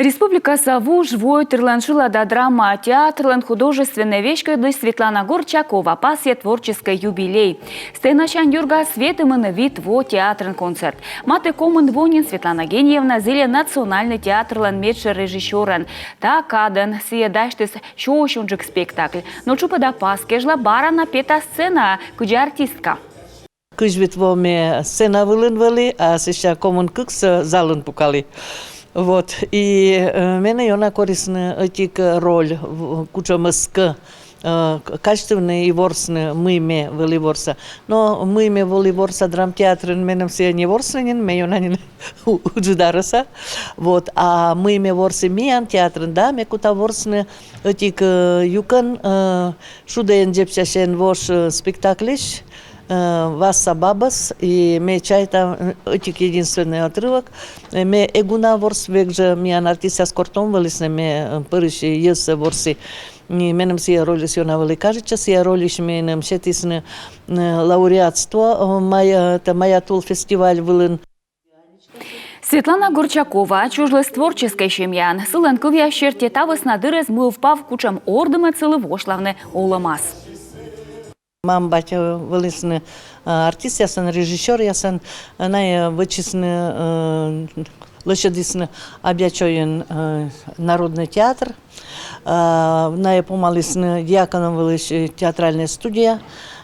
Республика Саву живой тырланшилада драма театрлан художественной вечкой Светлана Горчакова пасье творческий юбилей. Стейначан Юрга Светымын вид во театрын концерт. Маты комын вонин Светлана Геньевна зеле национальный театрлан медші режиссерын. Та кадын съедаштыс шоушунжик спектакль. Но чупада паскежла бара на пета сцена, куди артистка. Кыжвит воме сцена вылынвали, а сейчас комын кыкс залын пукали. Вот. И мене она корисна этик роль кучамыска качественный и ворсный мыме вели ворса. Но мыме вели ворса драмтеатрын менем все не ворсненин, ме юнанин уджудараса. Вот. А мыме ворсы миян театрын да, ме кута ворсны этик юкан шуден джепчашен вош спектаклиш. Васса Бабас, и me чайта этик единственный отрывок. Me эгуна ворс векже миян артистя скортом валисне me пырыши есе ворси. Не менем сия роли сионавали кажется, сия роли менем шетисне лауреатство моя тул фестиваль вылын. Светлана Горчакова, чужлес творческой шемьян, сыленковия шертетавыс надырез мы впав кучам ордыма целы вошлавны оламас. Мам батя вылезны артист, ясан режиссер, ясан най вычисны лошадисны обячоен народный театр, най помалисны дьяконом вылез театральная студия.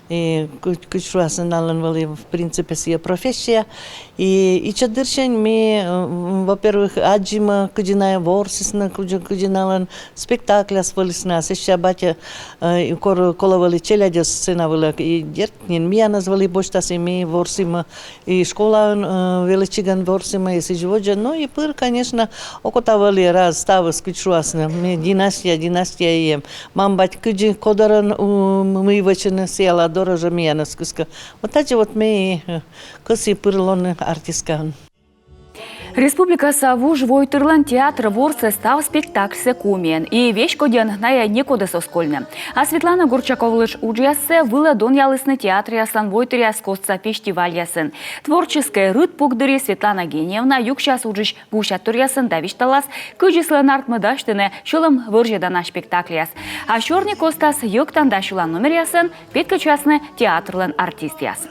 И кучуасы налынвали в принципе сия профессия. И чадыршень ми, во-первых, аджима кудиная ворсисна, кудиналан спектакля свалисна, сеща батя коловали челядя сцена вала и дертнин, мия назвали боштаси ми ворсима, и школа величиган ворсима, и сижводжа, ну и пыр, конечно, окотавали раз ставы с кучуасна, ми династия ем. Мам бать куди кодаран мы вачена села дороже мия наскуска. Вот эти вот ми кыси пырлоны артистка. Республика Саву живой тырлан театр ворса став спектакль секумен и вещь коден ная некуда соскольне. А Светлана Горчаковлыш уджясе выла дон ялысны театре асан войтеря скостца фестиваль ясын. Творческая рыд пугдыри Светлана Геньевна юкшас уджиш гушат турясын давишталас, кыжислы нартмыдаштыны шылым выржеда на спектакль. А Шорни Костас юктан да шулан номер ясын, петкачасны театрлан артист ясын.